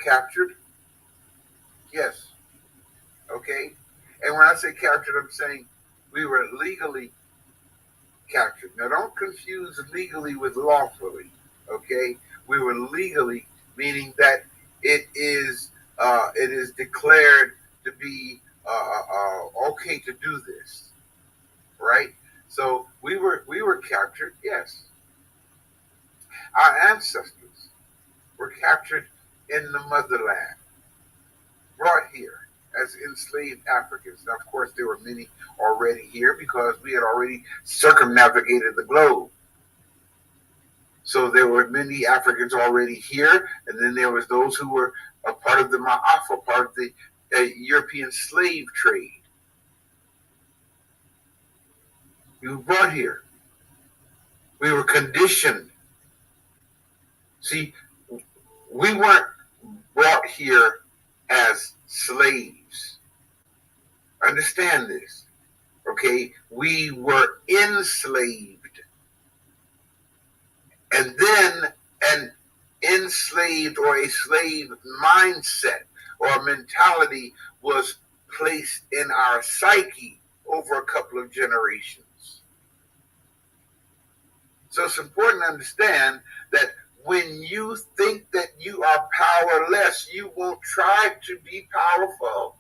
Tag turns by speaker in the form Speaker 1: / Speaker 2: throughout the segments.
Speaker 1: captured, yes, okay? And when I say captured, I'm saying we were legally captured. Now, don't confuse legally with lawfully, okay? We were legally, meaning that it is declared to be okay to do this, right? So we were captured, yes. Our ancestors were captured in the motherland, brought here as enslaved Africans. Now, of course, there were many already here because we had already circumnavigated the globe. So there were many Africans already here, and then there was those who were a part of the Ma'afa, part of the European slave trade. We were brought here. We were conditioned. See, we weren't brought here as slaves. Understand this, okay? We were enslaved. And then an enslaved or a slave mindset or mentality was placed in our psyche over a couple of generations. So it's important to understand that when you think that you are powerless, you won't try to be powerful.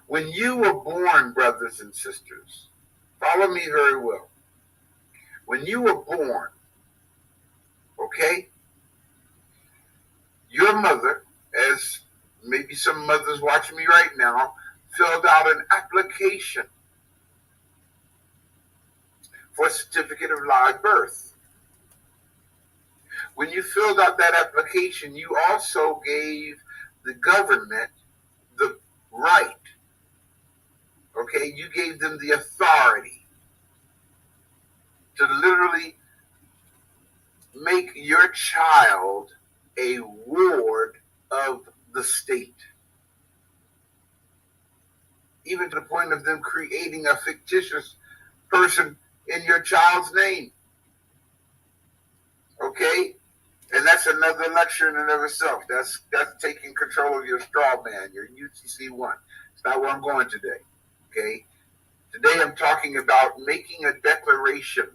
Speaker 1: When you were born, brothers and sisters, follow me very well. When you were born, okay, your mother, as maybe some mothers watching me right now, filled out an application for a certificate of live birth. When you filled out that application, you also gave the government the right, okay, you gave them the authority to literally make your child a ward of the state. Even to the point of them creating a fictitious person in your child's name. Okay? And that's another lecture in and of itself. That's taking control of your straw man, your UTC1. It's not where I'm going today. Okay? Today I'm talking about making a declaration.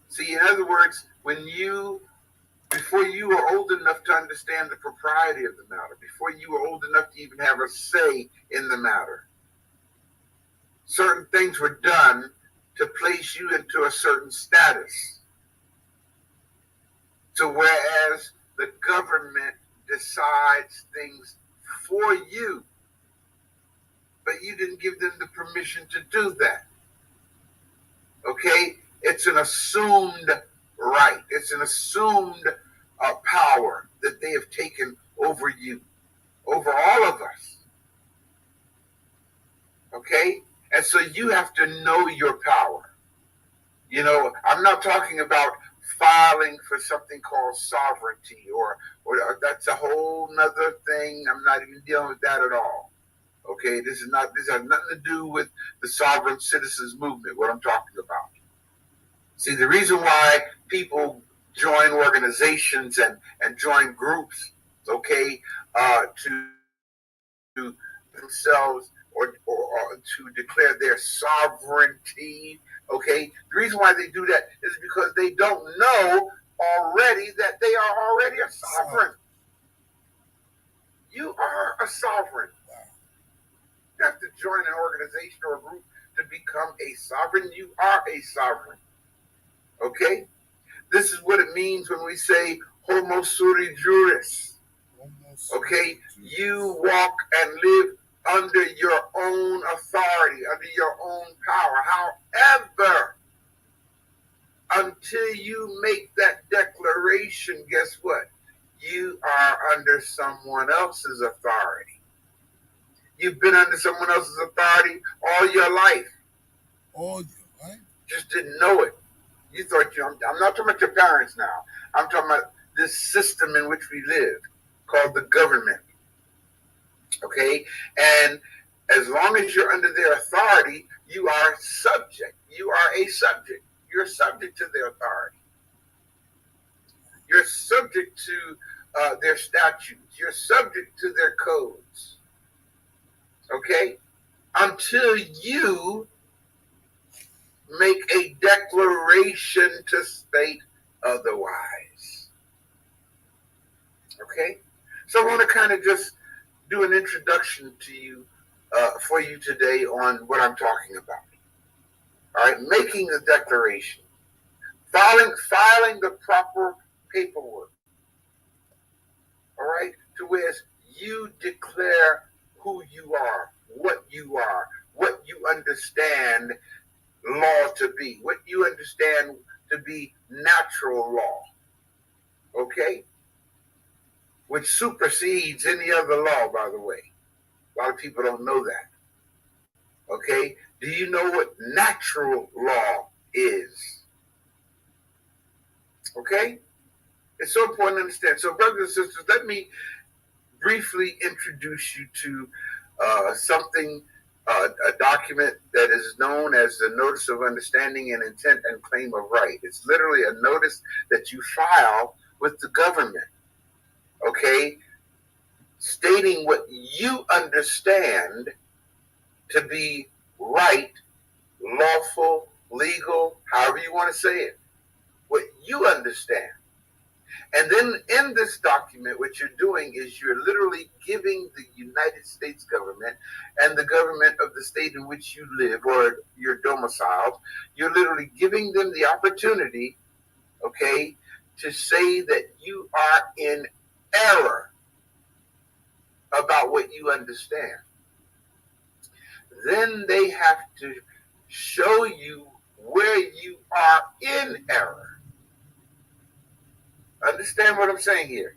Speaker 1: See, in other words, before you were old enough to understand the propriety of the matter, before you were old enough to even have a say in the matter, certain things were done to place you into a certain status. So whereas the government decides things for you, but you didn't give them the permission to do that. Okay? It's an assumed right. It's an assumed power that they have taken over you, over all of us. Okay? And so you have to know your power. You know, I'm not talking about filing for something called sovereignty or that's a whole nother thing. I'm not even dealing with that at all. Okay, this has nothing to do with the sovereign citizens movement, what I'm talking about. See, the reason why people join organizations and join groups, okay, to themselves or to declare their sovereignty, okay, the reason why they do that is because they don't know already that they are already a sovereign. You are a sovereign. You have to join an organization or a group to become a sovereign. You are a sovereign. Okay? This is what it means when we say homo sui juris. Okay? You walk and live under your own authority, under your own power. However, until you make that declaration, guess what? You are under someone else's authority. You've been under someone else's authority all your life.
Speaker 2: All your life?
Speaker 1: Just didn't know it. You thought I'm not talking about your parents now. I'm talking about this system in which we live called the government. Okay? And as long as you're under their authority, you are subject. You are a subject. You're subject to their authority. You're subject to their statutes. You're subject to their codes. Okay? Until you make a declaration to state otherwise. Okay? So I want to kind of just do an introduction to you for you today on what I'm talking about. All right? Making a declaration. Filing the proper paperwork. All right? To where you declare who you are, what you understand law to be, what you understand to be natural law. Okay? Which supersedes any other law, by the way. A lot of people don't know that. Okay? Do you know what natural law is? Okay? It's so important to understand. So, brothers and sisters, let me briefly introduce you to a document that is known as the Notice of Understanding and Intent and Claim of Right. It's literally a notice that you file with the government, okay, stating what you understand to be right, lawful, legal, however you want to say it, what you understand. And then in this document, what you're doing is you're literally giving the United States government and the government of the state in which you live or you're domiciled, you're literally giving them the opportunity, okay, to say that you are in error about what you understand. Then they have to show you where you are in error. Understand what I'm saying here?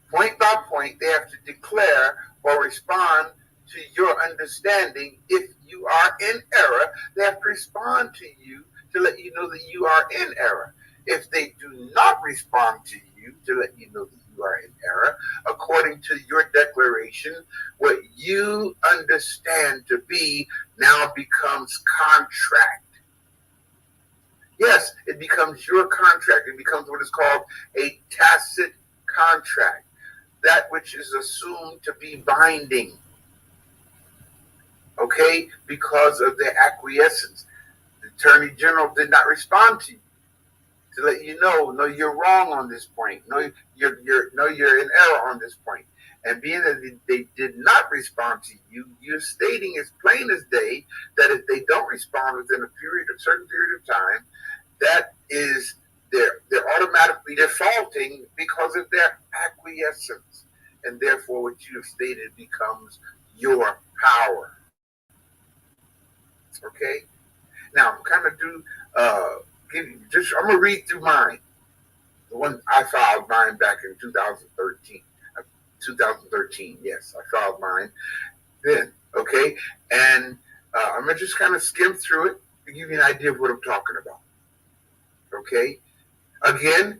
Speaker 1: Point by point, they have to declare or respond to your understanding. If you are in error, they have to respond to you to let you know that you are in error. If they do not respond to you to let you know that you are in error, according to your declaration, what you understand to be now becomes contract. Yes, it becomes your contract. It becomes what is called a tacit contract, that which is assumed to be binding, okay, because of their acquiescence. The Attorney General did not respond to you to let you know, no, you're wrong on this point. No, you're in error on this point. And being that they did not respond to you, you're stating as plain as day that if they don't respond within a certain period of time, that is they're automatically defaulting because of their acquiescence. And therefore what you have stated becomes your power. Okay? Now I'm kind of I'm gonna read through mine. The one I filed mine back in 2013. 2013, yes, I filed mine then. Okay, and I'm gonna just kind of skim through it to give you an idea of what I'm talking about. Okay, again,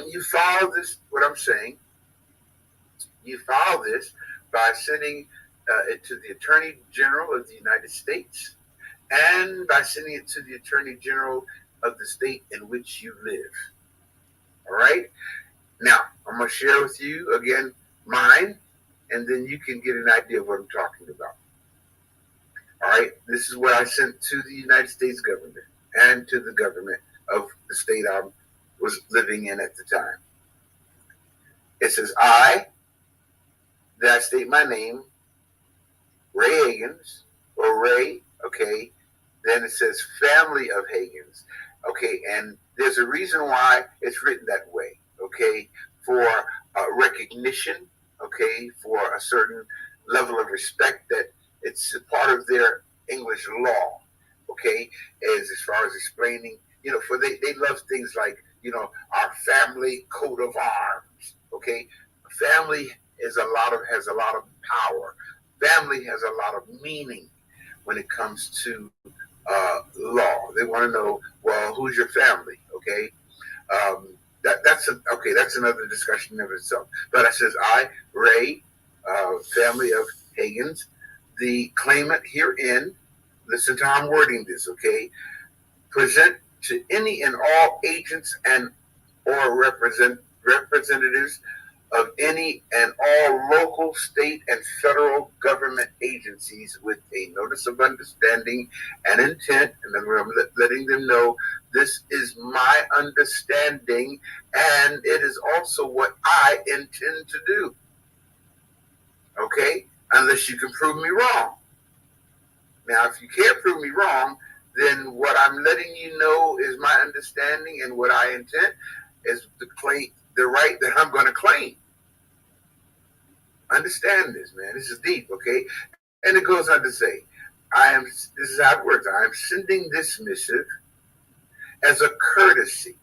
Speaker 1: you file this. What I'm saying, you file this by sending it to the Attorney General of the United States, and by sending it to the Attorney General of the state in which you live. All right. Now I'm gonna share with you again mine, and then you can get an idea of what I'm talking about. All right, this is what I sent to the United States government and to the government of the state I was living in at the time. It says, then I state my name, Ray Hagins, or Ray, okay. Then it says family of Hagins, okay, and there's a reason why it's written that way, okay, for recognition, okay, for a certain level of respect that it's a part of their English law, okay, as far as explaining, for they love things like, our family coat of arms, okay. Family has a lot of power. Family has a lot of meaning when it comes to law. They want to know, well, who's your family, okay? That's another discussion of itself. But it says, Ray, family of Hagins, the claimant herein, listen to how I'm wording this, okay? Present to any and all agents and or representatives of any and all local, state, and federal government agencies with a notice of understanding and intent. And I'm letting them know this is my understanding, and it is also what I intend to do. Okay? Unless you can prove me wrong. Now, if you can't prove me wrong, then what I'm letting you know is my understanding, and what I intend is to claim the right that I'm going to claim. Understand this, man. This is deep, okay? And it goes on to say, this is how it works. I am sending this missive as a courtesy,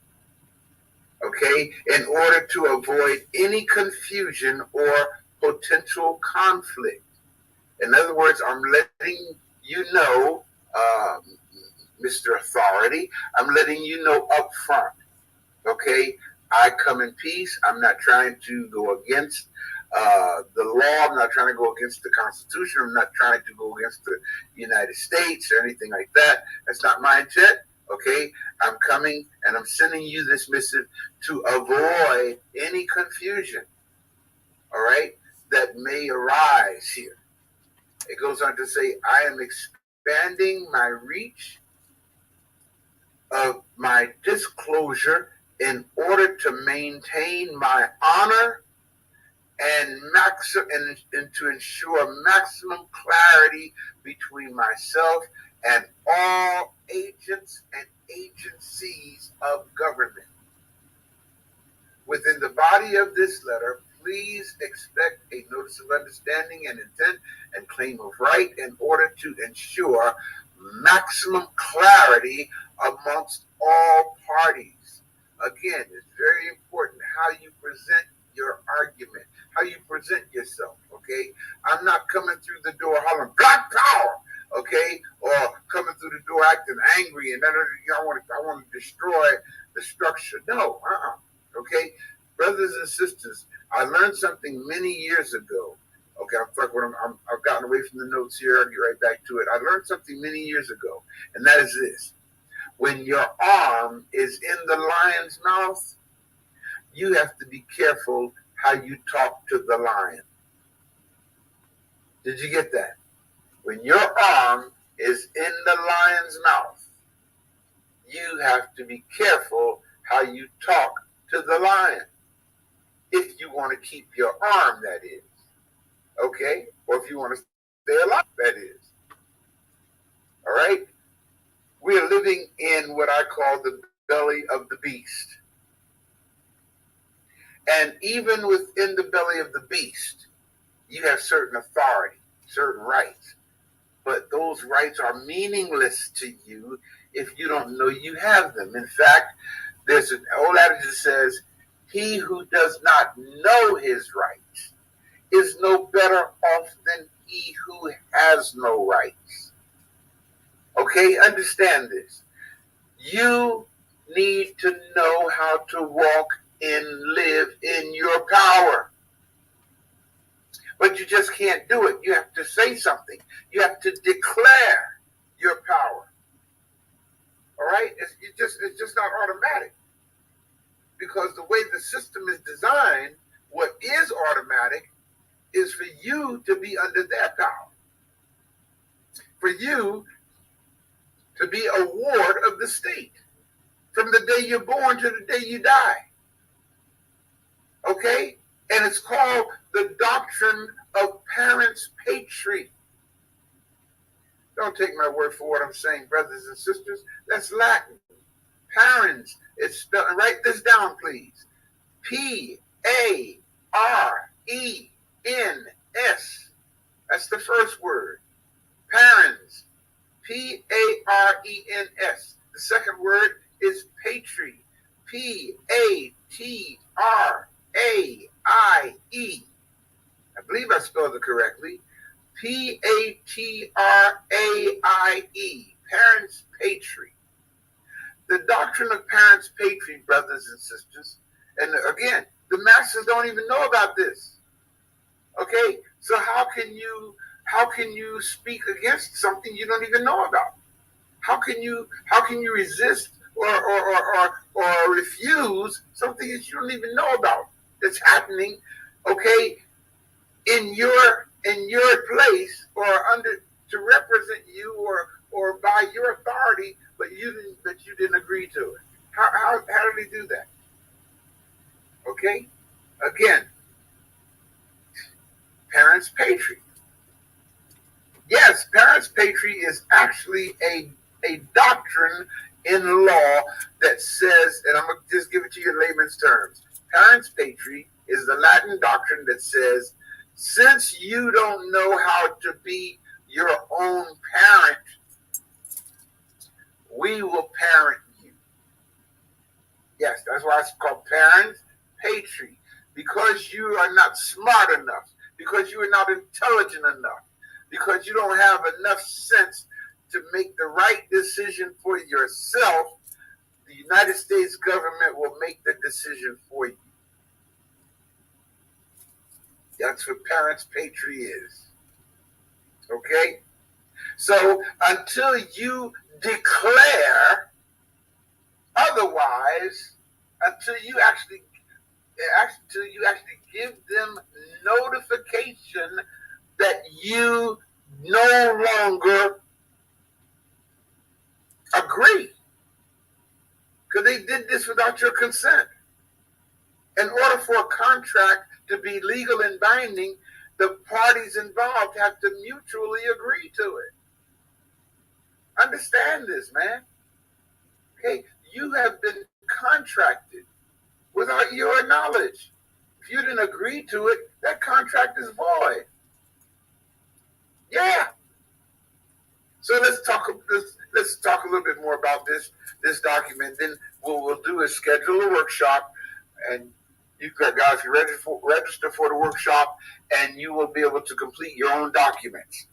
Speaker 1: okay, in order to avoid any confusion or potential conflict. In other words, I'm letting you know, Mr. Authority, I'm letting you know up front, okay? I come in peace. I'm not trying to go against the law. I'm not trying to go against the Constitution. I'm not trying to go against the United States or anything like that. That's not my intent, okay? I'm coming and I'm sending you this missive to avoid any confusion, all right, that may arise here. It goes on to say, I am expanding my reach of my disclosure in order to maintain my honor and to ensure maximum clarity between myself and all agents and agencies of government. Within the body of this letter, please expect a notice of understanding and intent and claim of right in order to ensure maximum clarity amongst all parties. Again, it's very important how you present your argument, how you present yourself, okay? I'm not coming through the door hollering, Black Power, okay? Or coming through the door acting angry and I want to destroy the structure. No, okay? Brothers and sisters, I learned something many years ago. Okay, I've gotten away from the notes here. I'll get right back to it. I learned something many years ago, and that is this. When your arm is in the lion's mouth, you have to be careful how you talk to the lion. Did you get that? When your arm is in the lion's mouth, you have to be careful how you talk to the lion. If you want to keep your arm, that is. Okay? Or if you want to stay alive, that is. All right? We are living in what I call the belly of the beast. And even within the belly of the beast, you have certain authority, certain rights. But those rights are meaningless to you if you don't know you have them. In fact, there's an old adage that says, he who does not know his rights is no better off than he who has no rights. Okay, understand this. You need to know how to walk and live in your power. But you just can't do it. You have to say something. You have to declare your power. All right? It's just not automatic. Because the way the system is designed, what is automatic is for you to be under their power. For you to be a ward of the state from the day you're born to the day you die. Okay? And it's called the doctrine of parents' patry. Don't take my word for what I'm saying, brothers and sisters. That's Latin. Parents. It's spelled, write this down, please. Parens. That's the first word. Parents. Parens. The second word is patry. Patraie. I believe I spelled it correctly. Patraie. Parents' patry. The doctrine of parents' patry, brothers and sisters. And again, the masters don't even know about this. Okay? So how can you speak against something you don't even know about? How can you resist or refuse something that you don't even know about that's happening, okay, in your place or under to represent you or by your authority, but you didn't agree to it. How did he do that? Okay, again, parents' patry. Yes, parents' patry is actually a doctrine in law that says, and I'm going to just give it to you in layman's terms. Parents' patry is the Latin doctrine that says, since you don't know how to be your own parent, we will parent you. Yes, that's why it's called parents' patry, because you are not smart enough, because you are not intelligent enough, because you don't have enough sense to make the right decision for yourself. The United States government will make the decision for you. That's what parents' patry is. Okay? So until you declare otherwise, until you actually give them notification that you no longer agree, because they did this without your consent. In order for a contract to be legal and binding, the parties involved have to mutually agree to it. Understand this, man. Okay, you have been contracted without your knowledge. If you didn't agree to it, that contract is void. Yeah. So let's talk a little bit more about this document. Then what we'll do is schedule a workshop, and you guys can register for the workshop, and you will be able to complete your own documents.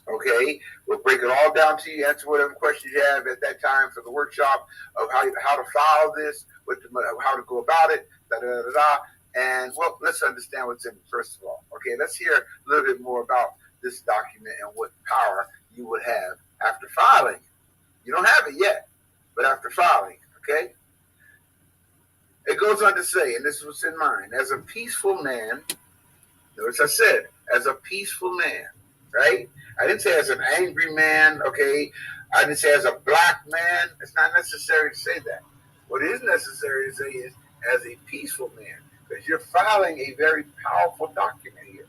Speaker 1: Okay, we'll break it all down to you, answer whatever questions you have at that time for the workshop of how to file this, how to go about it, da da da da. And well, let's understand what's in it first of all. Okay, let's hear a little bit more about this document and what power you would have after filing. You don't have it yet, but after filing, okay? It goes on to say, and this is what's in mind, as a peaceful man, notice I said, as a peaceful man, right? I didn't say as an angry man, okay? I didn't say as a black man. It's not necessary to say that. What is necessary to say is as a peaceful man, because you're filing a very powerful document here,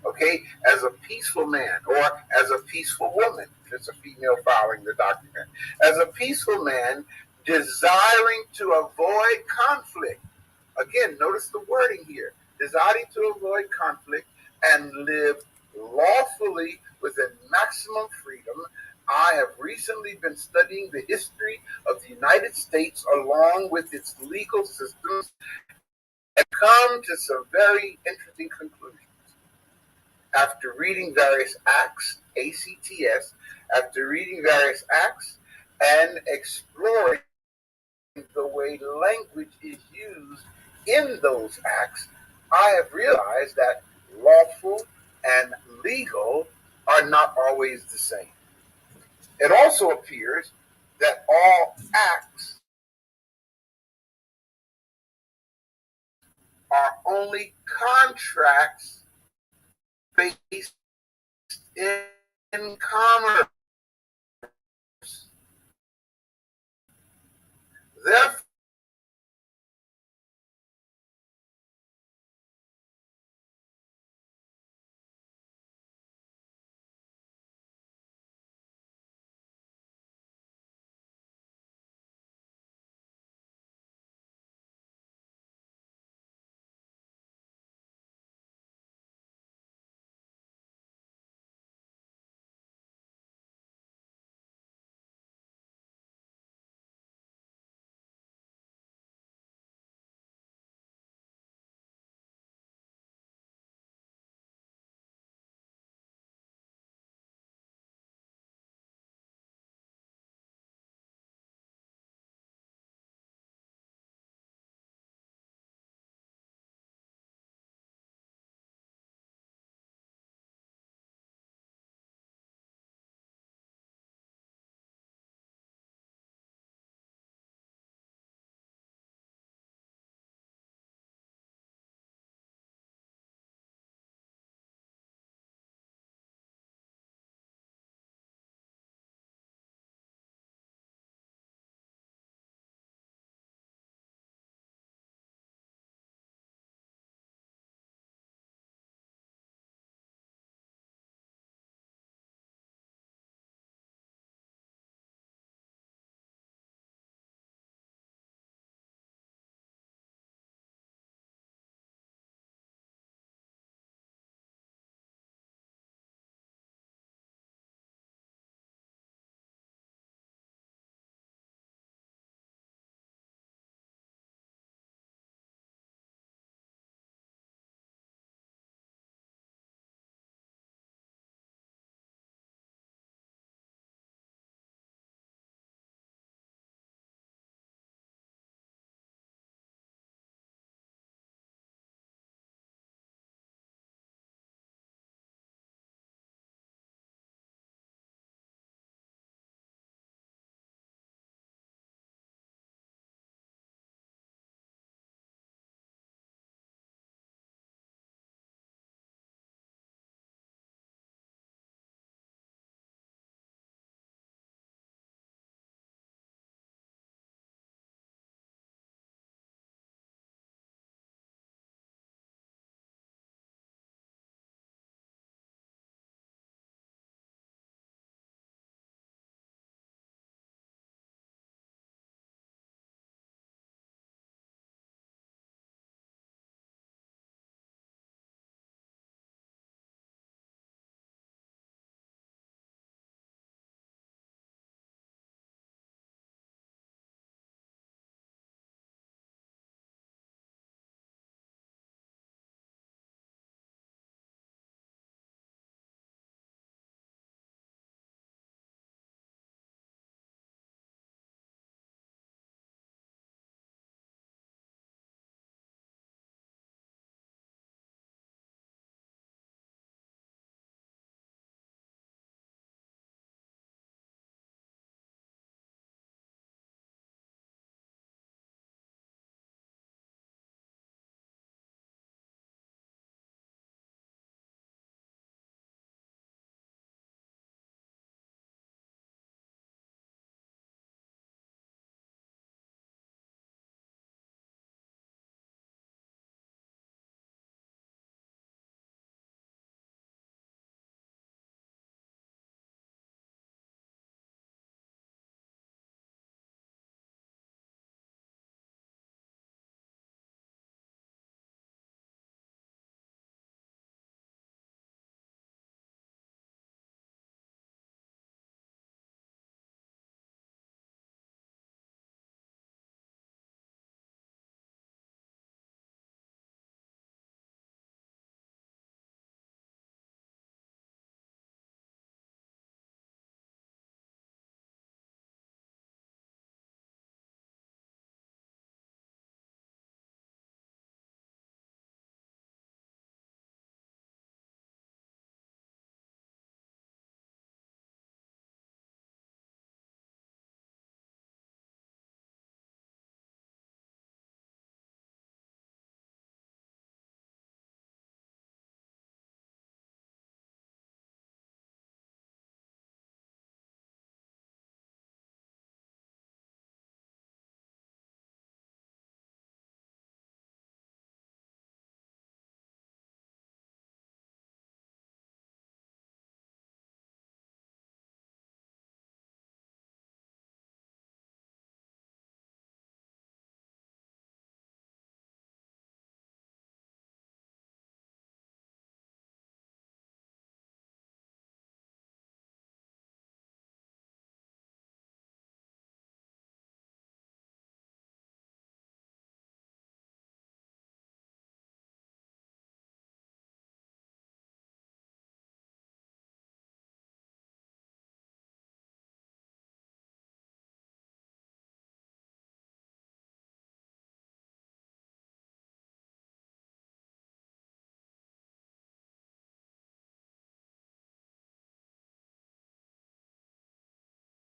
Speaker 1: okay? As a peaceful man or as a peaceful woman, if it's a female filing the document. As a peaceful man, desiring to avoid conflict. Again, notice the wording here. Desiring to avoid conflict and live lawfully within maximum freedom. I have recently been studying the history of the United States along with its legal systems and come to some very interesting conclusions. After reading various acts, ACTS, after reading various acts and exploring the way language is used in those acts, I have realized that lawful and legal are not always the same. It also appears that all acts are only contracts based in commerce. Therefore,